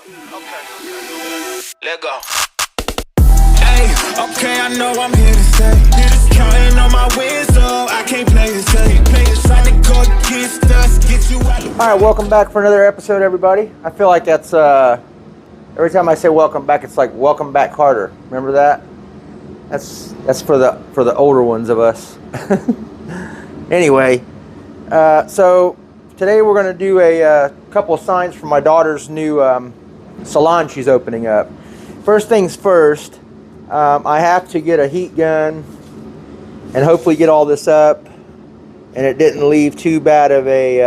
Let go. Hey, okay, I know I'm here to stay. Counting on my wins, so I can't play it safe. Trying to go against us, get you out. All right, welcome back for another episode, everybody. I feel like that's every time I say welcome back, it's like welcome back Carter. Remember that? That's for the older ones of us. Anyway, so today we're going to do a couple of signs for my daughter's new salon she's opening up. First things first, I have to get a heat gun and hopefully get all this up and it didn't leave too bad of a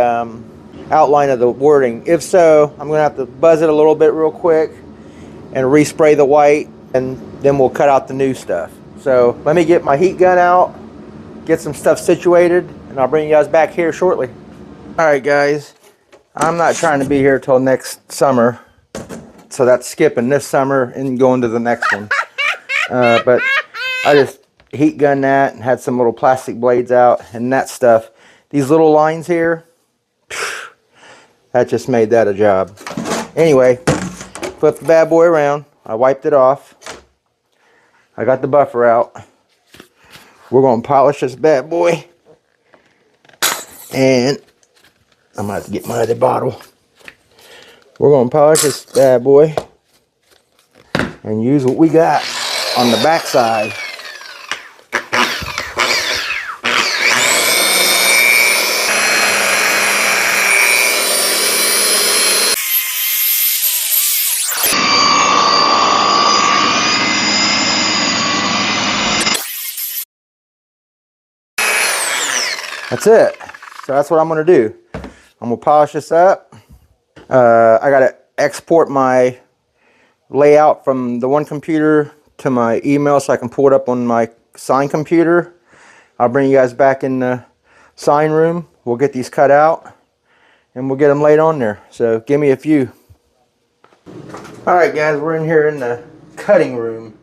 outline of the wording. If so, I'm going to have to buzz it a little bit real quick and respray the white, and then we'll cut out the new stuff. So let me get my heat gun out, get some stuff situated, and I'll bring you guys back here shortly. Alright guys, I'm not trying to be here till next summer, so that's skipping this summer and going to the next one. But I just heat gun that and had some little plastic blades out and that stuff. These little lines here, that just made that a job. Anyway, flip the bad boy around. I wiped it off. I got the buffer out. We're going to polish this bad boy. And I'm going to have to get my other bottle. We're going to polish this bad boy and use what we got on the back side. That's it. So that's what I'm going to do. I'm going to polish this up. I got to export my layout from the one computer to my email so I can pull it up on my sign computer. I'll bring you guys back in the sign room. We'll get these cut out and we'll get them laid on there. So give me a few. Alright guys, we're in here in the cutting room.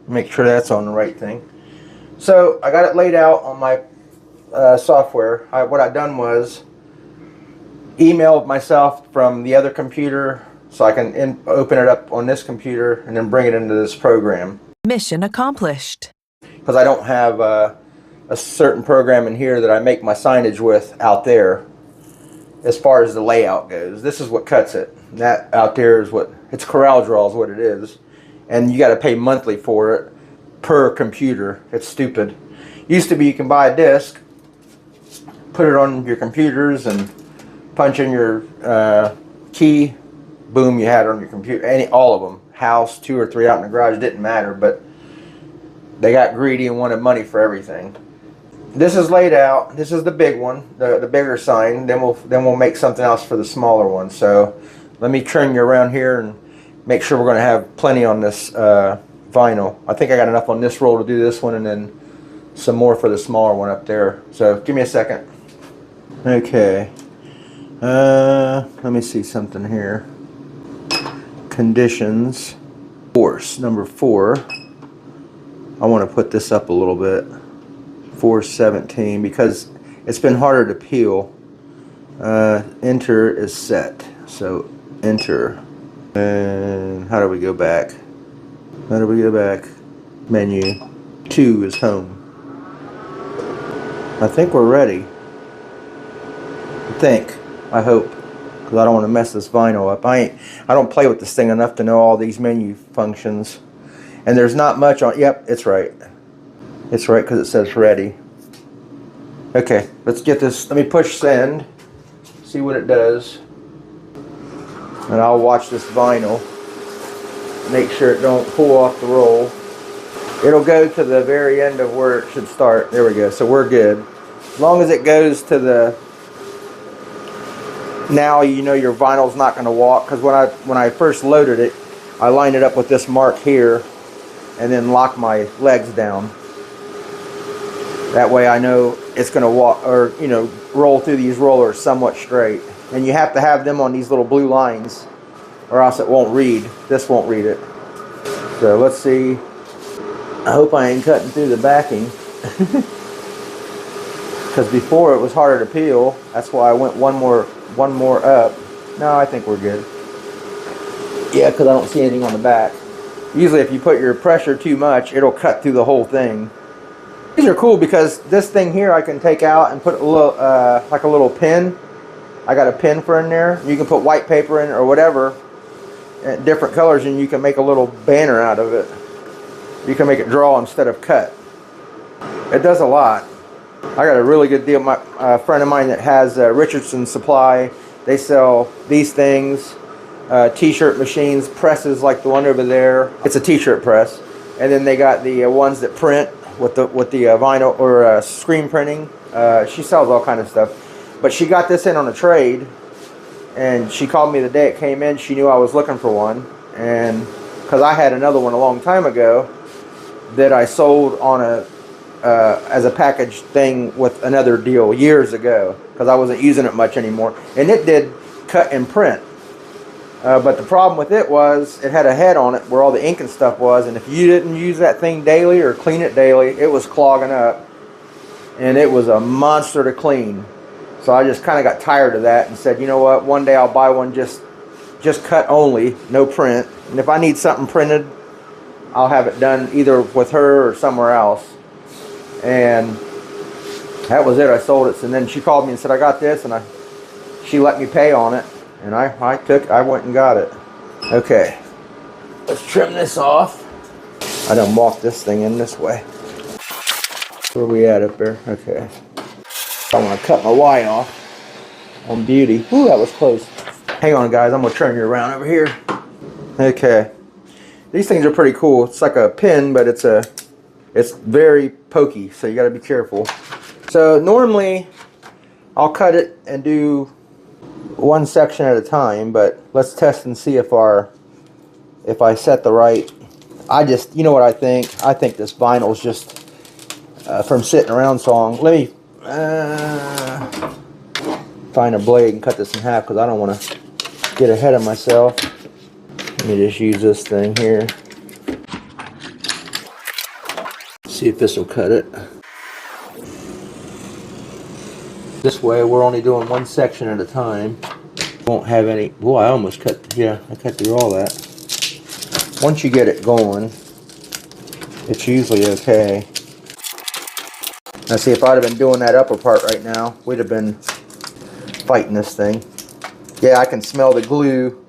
Make sure that's on the right thing. So I got it laid out on my software. What I've done was emailed myself from the other computer so I can open it up on this computer and then bring it into this program. Mission accomplished. Because I don't have a certain program in here that I make my signage with out there as far as the layout goes. This is what cuts it. That out there is what, it's CorelDRAW is what it is. And you got to pay monthly for it per computer. It's stupid. Used to be you can buy a disc, put it on your computers and punch in your key, boom, you had it on your computer. All of them, house, 2 or 3 out in the garage, didn't matter, but they got greedy and wanted money for everything. This is laid out. This is the big one, the bigger sign. Then we'll make something else for the smaller one. So let me turn you around here and make sure we're going to have plenty on this vinyl. I think I got enough on this roll to do this one and then some more for the smaller one up there. So give me a second. Okay. Let me see something here. Conditions. Force number 4. I want to put this up a little bit. 417 because it's been harder to peel. Enter is set. So enter. And how do we go back? How do we go back? Menu. 2 is home. I think we're ready. I hope, because I don't want to mess this vinyl up. I don't play with this thing enough to know all these menu functions. And there's not much on. Yep, it's right. It's right because it says ready. Okay, let's get this. Let me push send. See what it does. And I'll watch this vinyl. Make sure it don't pull off the roll. It'll go to the very end of where it should start. There we go. So we're good. As long as it goes to the... Now you know your vinyl's not going to walk. Because when I first loaded it, I lined it up with this mark here. And then locked my legs down. That way I know it's going to walk, or roll through these rollers somewhat straight. And you have to have them on these little blue lines, or else it won't read. This won't read it. So let's see. I hope I ain't cutting through the backing. Because before it was harder to peel. That's why I went one more up. No, I think we're good. Yeah, because I don't see anything on the back. Usually if you put your pressure too much, it'll cut through the whole thing. These are cool because this thing here I can take out and put a little, like a little pin. I got a pin for in there. You can put white paper in or whatever, different colors, and you can make a little banner out of it. You can make it draw instead of cut. It does a lot. I got a really good deal. My friend of mine that has Richardson Supply, they sell these things, t-shirt machines, presses like the one over there. It's a t-shirt press, and then they got the ones that print with the vinyl or screen printing. She sells all kind of stuff, but she got this in on a trade, and she called me the day it came in. She knew I was looking for one, and because I had another one a long time ago that I sold on a as a package thing with another deal years ago because I wasn't using it much anymore, and it did cut and print. But the problem with it was it had a head on it where all the ink and stuff was, and if you didn't use that thing daily or clean it daily, it was clogging up, and it was a monster to clean. So I just kind of got tired of that and said, you know what, one day I'll buy one just cut only, no print, and if I need something printed, I'll have it done either with her or somewhere else. And that was it. I sold it, and then she called me and said I got this, and she let me pay on it. And I went and got it. Okay, let's trim this off. I done walked this thing in this way. Where we at up there? Okay. I want to cut my Y off on Beauty. Ooh, that was close. Hang on, guys. I'm going to turn you around over here. Okay. These things are pretty cool. It's like a pin, but it's very pokey, so you got to be careful. So normally, I'll cut it and do one section at a time, but let's test and see if I set the right. You know what I think? I think this vinyl is just from sitting around so long. Let me find a blade and cut this in half because I don't want to get ahead of myself. Let me just use this thing here. See if this will cut it. This way we're only doing one section at a time. Won't have any. Boy, I almost cut. Yeah, I cut through all that. Once you get it going, it's usually okay. Now see, if I'd have been doing that upper part right now, we'd have been fighting this thing. Yeah, I can smell the glue.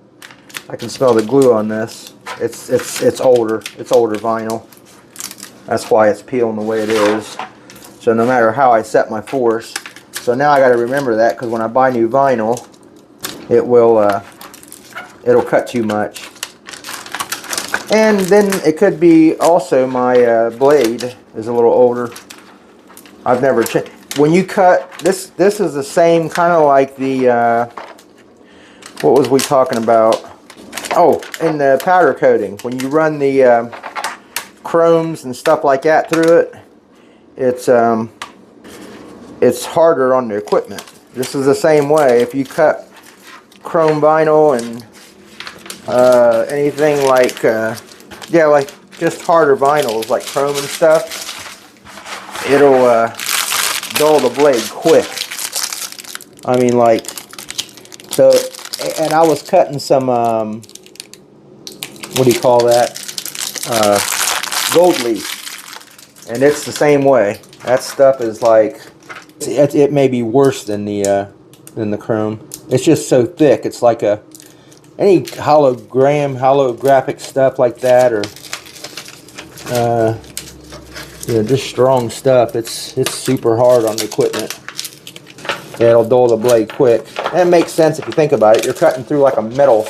I can smell the glue on this. It's older. It's older vinyl. That's why it's peeling the way it is. So no matter how I set my force. So now I got to remember that, because when I buy new vinyl, it'll cut too much. And then it could be also my blade is a little older. I've never changed. When you cut this is the same kind of like the what was we talking about? Oh, in the powder coating, when you run the chromes and stuff like that through it, it's harder on the equipment. This is the same way. If you cut chrome vinyl and anything like yeah, like just harder vinyls like chrome and stuff, it'll dull the blade quick. I mean, like, so. And I was cutting some what do you call that, gold leaf, and it's the same way. That stuff is like, it may be worse than the chrome. It's just so thick. It's like any holographic stuff like that, or just strong stuff. It's super hard on the equipment. It'll dull the blade quick. And it makes sense if you think about it. You're cutting through like a metal.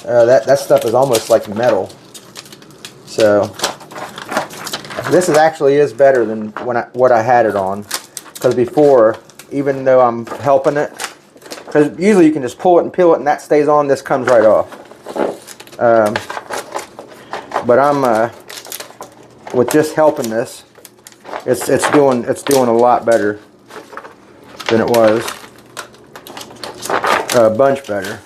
That stuff is almost like metal. So this actually is better than what I had it on. Because before, even though I'm helping it, because usually you can just pull it and peel it and that stays on, this comes right off. But I'm with just helping this, it's doing a lot better than it was. A bunch better.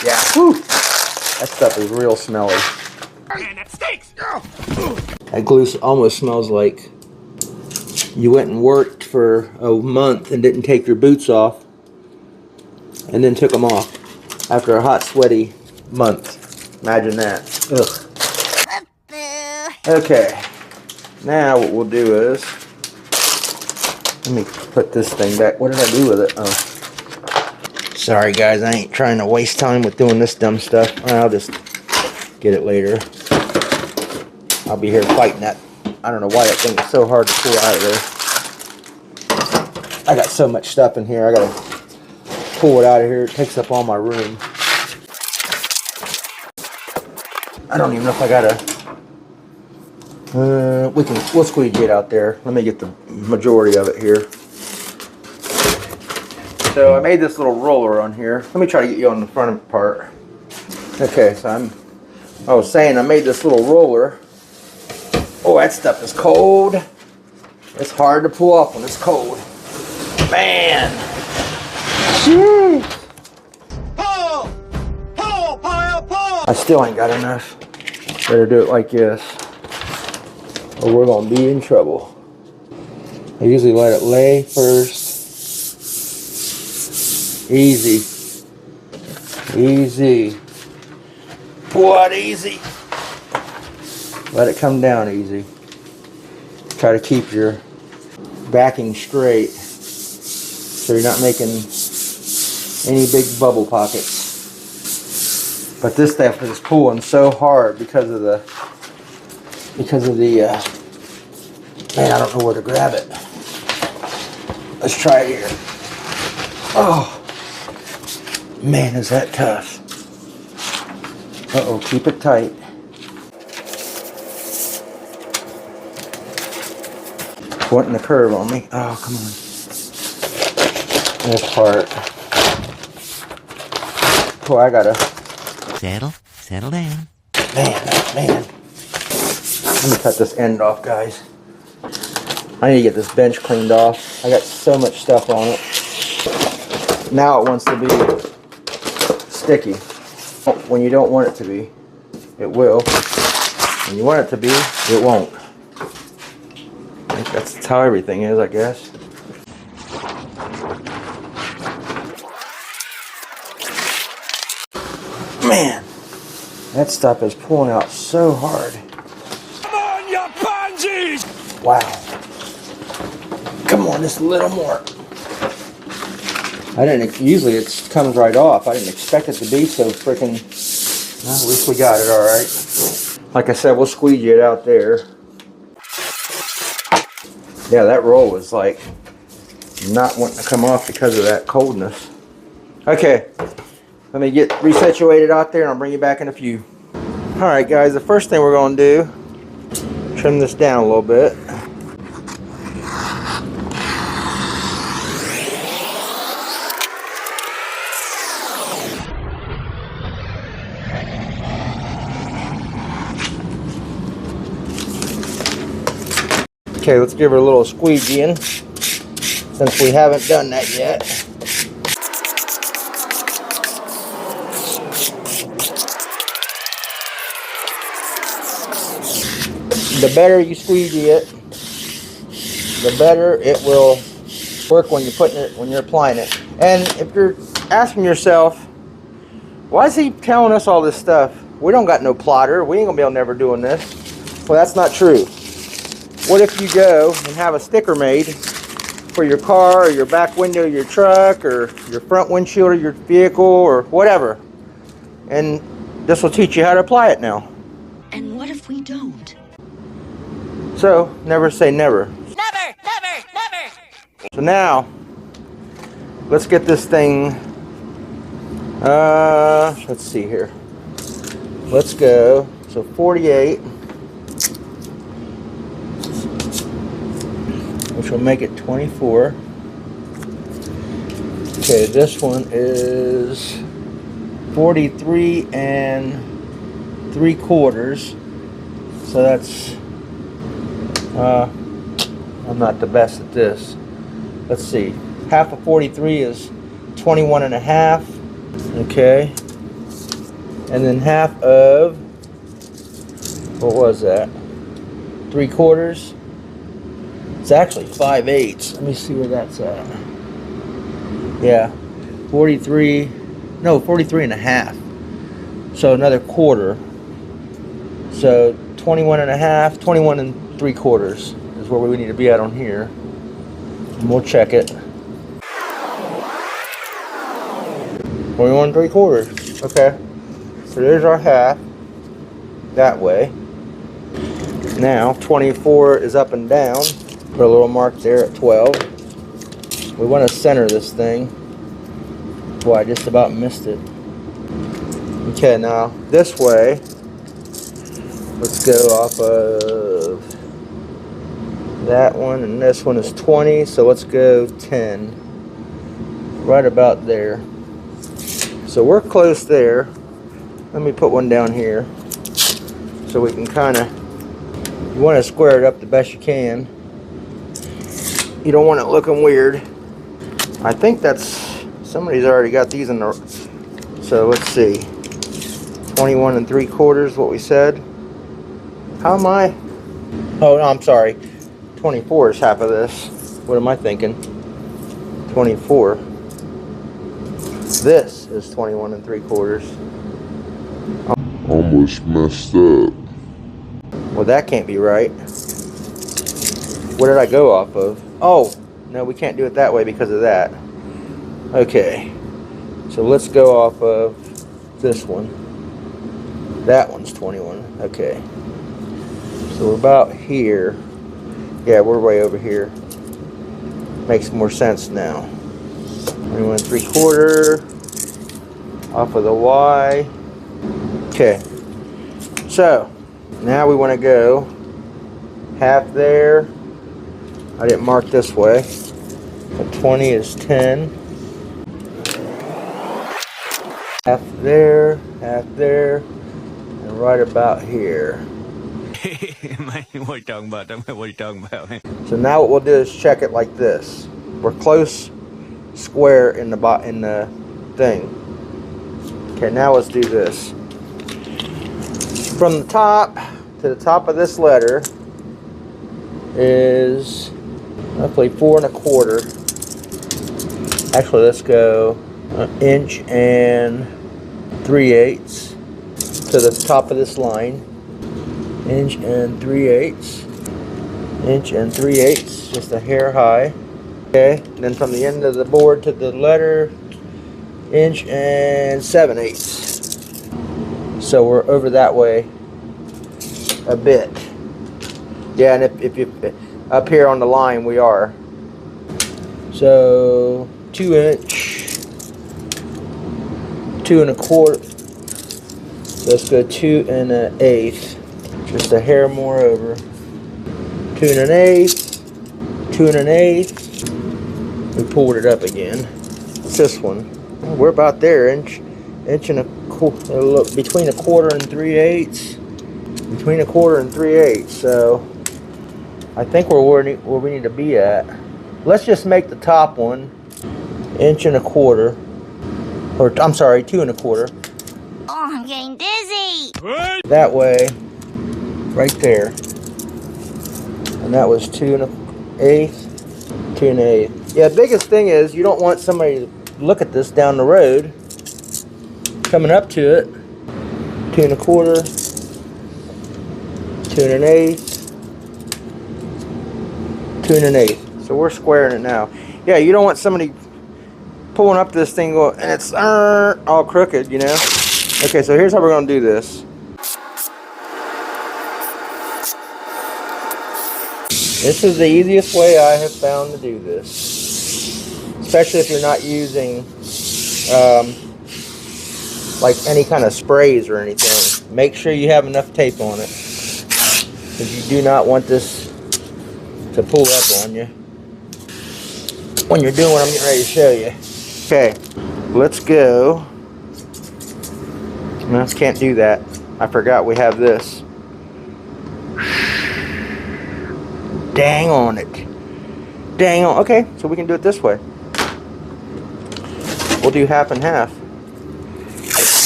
Yeah. Whew. That stuff is real smelly. Man, that stinks! That glue almost smells like you went and worked for a month and didn't take your boots off, and then took them off after a hot, sweaty month. Imagine that. Ugh. Okay, now what we'll do is, let me put this thing back. What did I do with it? Oh. Sorry guys, I ain't trying to waste time with doing this dumb stuff. I'll just get it later. I'll be here fighting that. I don't know why that thing is so hard to pull out of there. I got so much stuff in here. I gotta pull it out of here. It takes up all my room. I don't even know if I gotta. We'll squeegee it out there. Let me get the majority of it here. So I made this little roller on here. Let me try to get you on the front part. Okay, so I was saying I made this little roller. Oh, that stuff is cold. It's hard to pull off when it's cold. Man. Jeez. Pull! Pull! Pull! I still ain't got enough. Better do it like this, or we're gonna be in trouble. I usually let it lay first. Easy. Easy. What easy? Let it come down easy. Try to keep your backing straight so you're not making any big bubble pockets. But this stuff is pulling so hard because of the man, I don't know where to grab it. Let's try it here. Oh man, is that tough. Uh-oh, keep it tight. Wanting the curve on me. Oh, come on. This part. Oh, I gotta settle down. Man. Let me cut this end off, guys. I need to get this bench cleaned off. I got so much stuff on it. Now it wants to be sticky. When you don't want it to be, it will. When you want it to be, it won't. I think that's how everything is, I guess. Man, that stuff is pulling out so hard. Come on, you pansies! Wow. Come on, just a little more. Usually it comes right off. I didn't expect it to be so freaking, well, at least we got it all right. Like I said, we'll squeegee it out there. Yeah, that roll was like not wanting to come off because of that coldness. Okay, let me get resituated out there and I'll bring you back in a few. Alright guys, the first thing we're going to do, trim this down a little bit. Okay, let's give her a little squeegeeing, since we haven't done that yet. The better you squeegee it, the better it will work when you're applying it. And if you're asking yourself, why is he telling us all this stuff? We don't got no plotter. We ain't gonna be able to never doing this. Well, that's not true. What if you go and have a sticker made for your car or your back window of your truck or your front windshield of your vehicle or whatever, and this will teach you how to apply it now. And what if we don't? So never say never. Never, never, never. So now let's get this thing, let's see here. Let's go, so 48, which will make it 24. Okay, this one is 43 3/4. So that's, I'm not the best at this. Let's see, half of 43 is 21.5. Okay. And then half of, what was that? 3/4. It's actually 5/8. Let me see where that's at. Yeah, 43, no, 43 and a half. So another quarter. So 21 and a half, 21 and 3/4 is where we need to be at on here. And we'll check it. 21 and 3/4. Okay. So there's our half. That way. Now 24 is up and down. Put a little mark there at 12. We want to center this thing. Boy, I just about missed it. Okay, now this way, let's go off of that one, and this one is 20, so let's go 10. Right about there. So we're close there. Let me put one down here so we can kind of, you want to square it up the best you can. You don't want it looking weird. I think that's, somebody's already got these in the, so let's see. 21 and 3/4, what we said. How am I? Oh, no, I'm sorry. 24 is half of this. What am I thinking? 24. This is 21 and 3/4. Almost messed up. Well, that can't be right. What did I go off of? Oh, no, we can't do it that way because of that. Okay. So let's go off of this one. That one's 21. Okay. So we're about here. Yeah, we're way over here. Makes more sense now. 21 3/4 off of the Y. Okay. So now we want to go half there. I didn't mark this way. But 20 is 10. Half there, and right about here. What are you talking about? What are you talking about? So now what we'll do is check it like this. We're close square in the thing. Okay, now let's do this. From the top to the top of this letter is roughly 4 1/4. Actually, let's go 1 3/8 to the top of this line. 1 3/8. 1 3/8, just a hair high. Okay, and then from the end of the board to the letter, 1 7/8. So we're over that way a bit. Yeah, and if you up here on the line we are. So 2 inch, 2 1/4. So let's go 2 1/8. Just a hair more over. 2 1/8. 2 1/8. We pulled it up again. It's this one. We're about there, inch and a quarter, between 1/4 and 3/8. Between 1/4 and 3/8. So I think we're where we need to be at. Let's just make the top one 1 1/4, or I'm sorry, 2 1/4. Oh, I'm getting dizzy. That way, right there. And that was 2 1/8. 2 1/8. Yeah, the biggest thing is you don't want somebody to look at this down the road, coming up to it. 2 1/4. 2 1/8. 2 1/8. So we're squaring it now. Yeah, you don't want somebody pulling up this thing and it's all crooked, you know. Okay, so here's how we're going to do this. This is the easiest way I have found to do this, especially if you're not using like any kind of sprays or anything. Make sure you have enough tape on it, because you do not want this to pull up on you when you're doing what I'm getting ready to show you. Okay, let's go. No, can't do that. I forgot we have this. Dang on it. Dang on. Okay, so we can do it this way. We'll do half and half.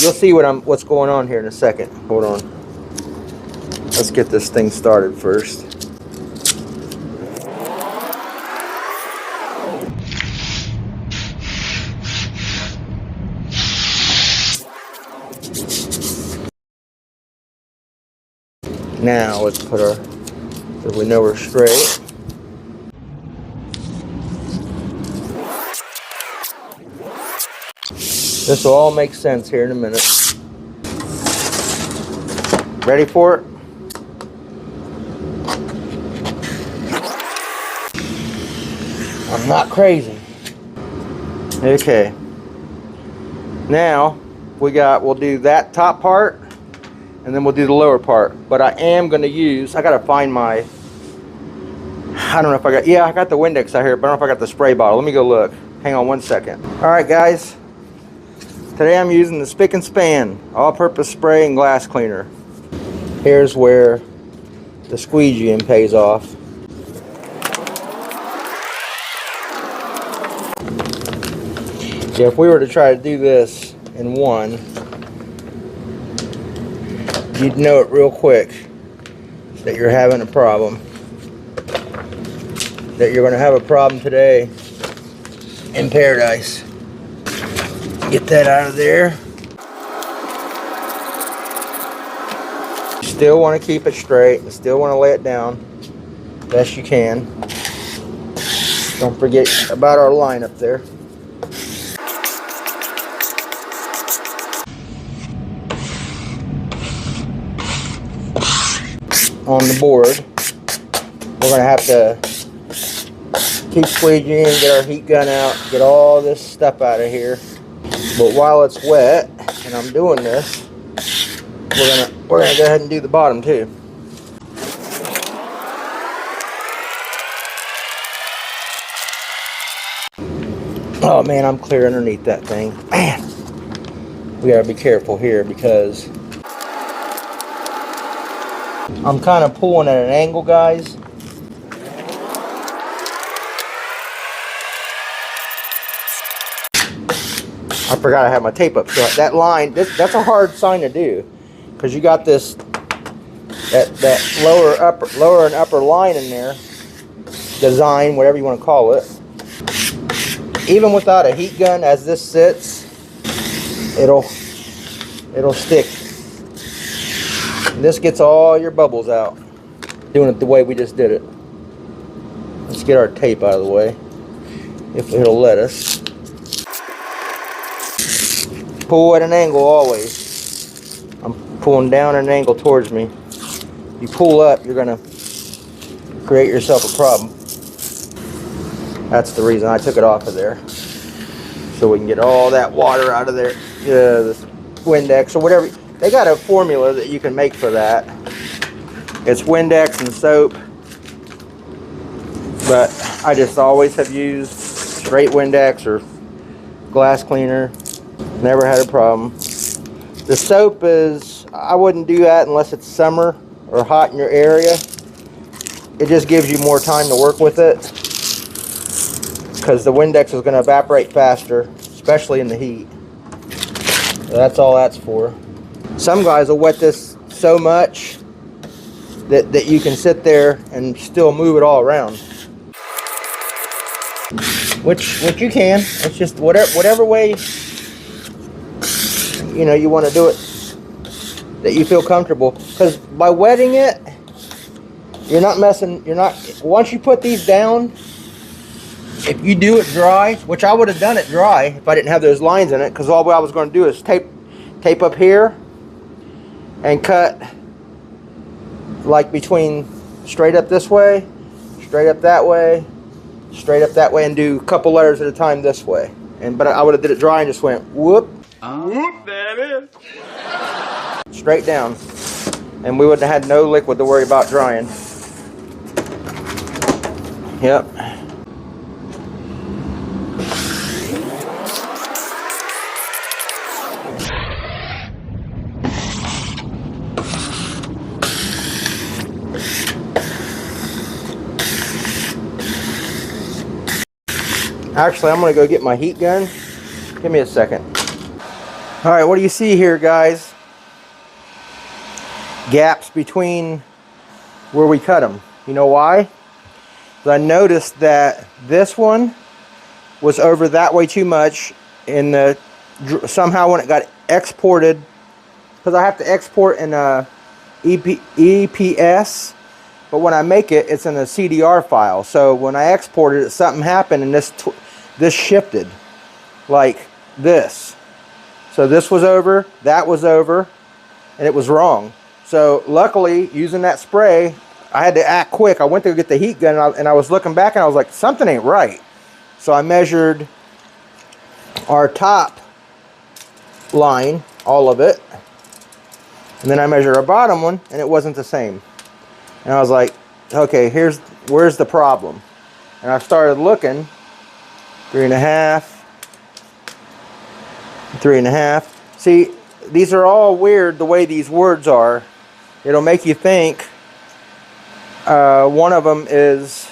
You'll see what's going on here in a second. Hold on. Let's get this thing started first. Now let's put our, so we know we're straight. This will all make sense here in a minute. Ready for it? I'm not crazy. Okay. Now we'll do that top part and then we'll do the lower part. But I am going to use, I got to find my, I don't know if I got, yeah, I got the Windex out here, but I don't know if I got the spray bottle. Let me go look. Hang on one second. All right, guys. Today I'm using the Spick and Span all-purpose spray and glass cleaner. Here's where the squeegeeing pays off. Yeah, if we were to try to do this in one, you'd know it real quick that you're having a problem. That you're going to have a problem today in paradise. Get that out of there. You still want to keep it straight. You still want to lay it down best you can. Don't forget about our line up there. On the board, we're going to have to keep squeegeeing, get our heat gun out, get all this stuff out of here. But while it's wet and I'm doing this, we're gonna go ahead and do the bottom too. Oh man, I'm clear underneath that thing. Man, we gotta be careful here because I'm kind of pulling at an angle, guys. I forgot I have my tape up. So that line, that's a hard sign to do because you got this that lower and upper line in there, design, whatever you want to call it. Even without a heat gun, as this sits, it'll stick. And this gets all your bubbles out. Doing it the way we just did it. Let's get our tape out of the way, if it'll let us. Pull at an angle always. I'm pulling down at an angle towards me. You pull up, you're gonna create yourself a problem. That's the reason I took it off of there. So we can get all that water out of there. The Windex or whatever. They got a formula that you can make for that. It's Windex and soap. But I just always have used straight Windex or glass cleaner. Never had a problem. The soap is, I wouldn't do that unless it's summer or hot in your area. It just gives you more time to work with it because the Windex is going to evaporate faster, especially in the heat. So that's all that's for. Some guys will wet this so much that you can sit there and still move it all around. Which you can. It's just whatever way you want to do it that you feel comfortable, because by wetting it once you put these down, if you do it dry, which I would have done it dry if I didn't have those lines in it, because all I was going to do is tape up here and cut like between straight up this way, straight up that way, straight up that way, and do a couple letters at a time this way. But I would have did it dry and just went whoop. Whoop, there it is. Straight down. And we would have had no liquid to worry about drying. Yep. Actually, I'm going to go get my heat gun. Give me a second. All right, what do you see here, guys? Gaps between where we cut them. You know why? Because I noticed that this one was over that way too much. Somehow when it got exported, because I have to export in EPS, but when I make it, it's in a CDR file. So when I exported it, something happened and this shifted like this. So this was over, that was over, and it was wrong. So luckily, using that spray, I had to act quick. I went to get the heat gun and I was looking back and I was like, something ain't right. So I measured our top line, all of it, and then I measured our bottom one and it wasn't the same. And I was like, okay, where's the problem? And I started looking, 3.5, 3.5. See, these are all weird the way these words are. It'll make you think one of them is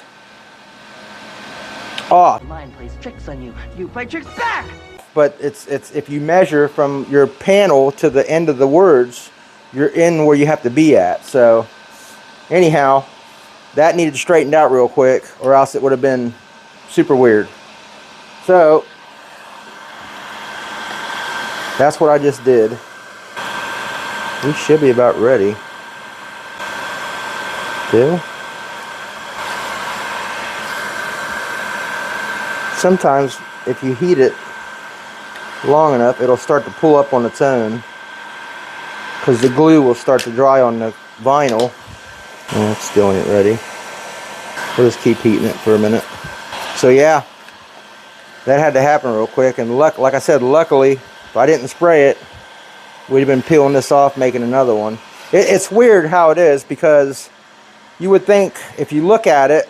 off. Mind plays tricks on you. You play tricks back! But it's if you measure from your panel to the end of the words, you're in where you have to be at. So anyhow, that needed straightened out real quick, or else it would have been super weird. So that's what I just did. We should be about ready. Okay. Sometimes if you heat it long enough, it'll start to pull up on its own, because the glue will start to dry on the vinyl. Oh, it still ain't ready. We'll just keep heating it for a minute. So yeah, that had to happen real quick, and like I said, luckily, if I didn't spray it, we'd have been peeling this off, making another one. It's weird how it is, because you would think, if you look at it,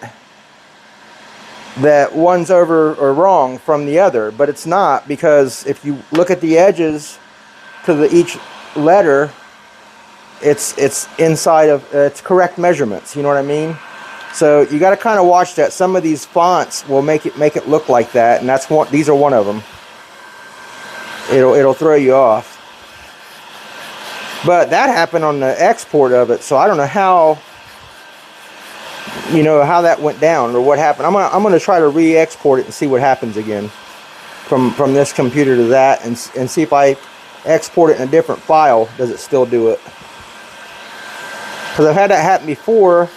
that one's over or wrong from the other, but it's not, because if you look at the edges to each letter, it's inside of it's correct measurements. You know what I mean? So you got to kind of watch that. Some of these fonts will make it look like that, and that's one. These are one of them. It'll throw you off. But that happened on the export of it, so I don't know how. You know how that went down or what happened. I'm gonna try to re-export it and see what happens again from this computer to that, and see if I export it in a different file, does it still do it? Because I've had that happen before,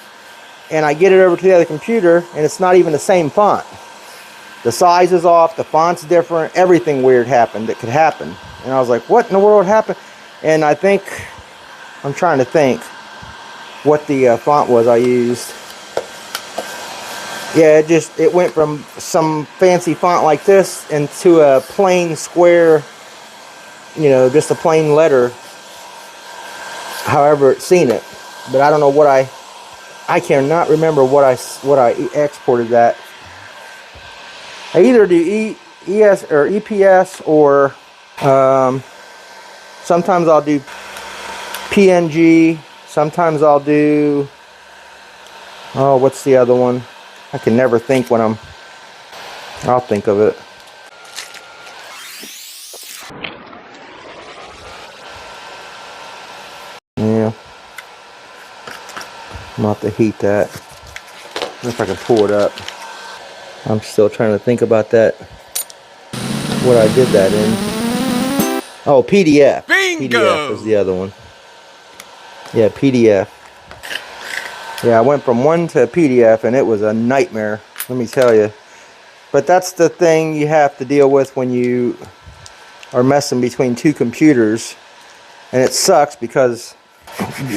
and I get it over to the other computer and it's not even the same font. The size is off, the font's different, everything weird happened that could happen. And I was like, what in the world happened? And I'm trying to think what the font was I used. Yeah, it went from some fancy font like this into a plain square, you know, just a plain letter, however it's seen it. But I don't know what I cannot remember what I exported that. I either do ES or EPS, or sometimes I'll do PNG, sometimes I'll do, oh, what's the other one? I can never think when I'll think of it. Yeah. I'm going to have to heat that. If I can pull it up. I'm still trying to think about that. What I did that in. Oh, PDF. Bingo! PDF was the other one. Yeah, PDF. Yeah, I went from one to PDF and it was a nightmare, let me tell you. But that's the thing you have to deal with when you are messing between two computers. And it sucks because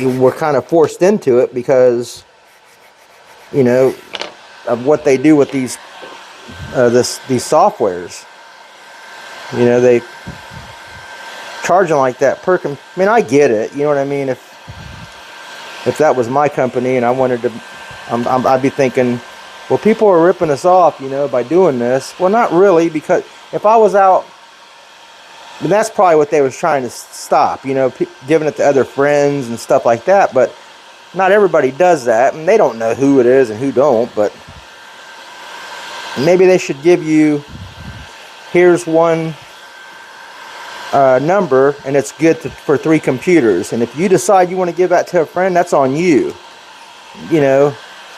we're kind of forced into it because, you know, of what they do with these softwares. You know, they charge them like that per I mean, I get it, you know what I mean? If that was my company and I wanted to, I'd be thinking, well, people are ripping us off, you know, by doing this. Well, not really, because if I was out, and that's probably what they was trying to stop, you know, giving it to other friends and stuff like that. But not everybody does that, and they don't know who it is and who don't. But maybe they should give you, here's one number, and it's good for 3 computers. And if you decide you want to give that to a friend, that's on you. You know,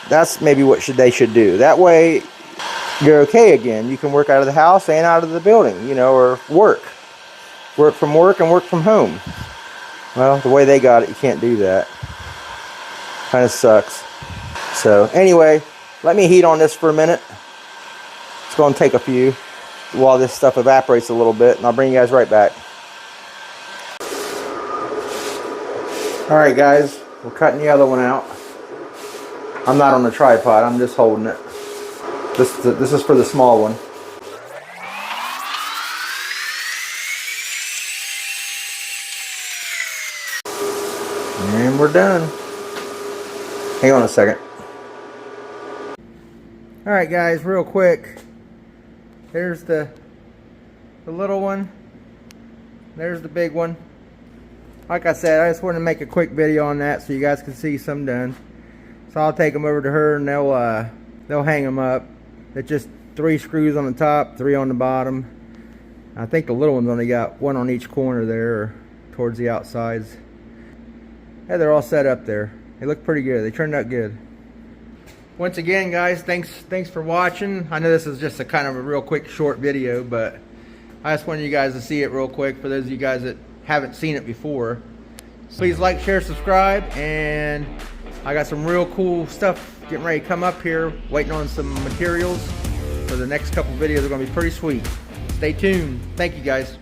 that's maybe what they should do. That way, you're okay again. You can work out of the house and out of the building, you know, or work from work and work from home. Well, the way they got it, you can't do that. Kind of sucks. So anyway, let me heat on this for a minute. It's going to take a few while this stuff evaporates a little bit, and I'll bring you guys right back. Alright guys, we're cutting the other one out. I'm not on the tripod, I'm just holding it. This is for the small one. And we're done. Hang on a second. Alright guys, real quick. There's the little one. There's the big one. Like I said, I just wanted to make a quick video on that so you guys can see some done. So I'll take them over to her and they'll hang them up. It's just 3 screws on the top, 3 on the bottom. I think the little one's only got 1 on each corner there, or towards the outsides. Yeah, they're all set up there. They look pretty good. They turned out good. Once again, guys, thanks for watching. I know this is just a kind of a real quick short video, but I just wanted you guys to see it real quick for those of you guys that haven't seen it before. Please like, share, subscribe, and I got some real cool stuff getting ready to come up here, waiting on some materials for the next couple videos. Are going to be pretty sweet. Stay tuned. Thank you guys.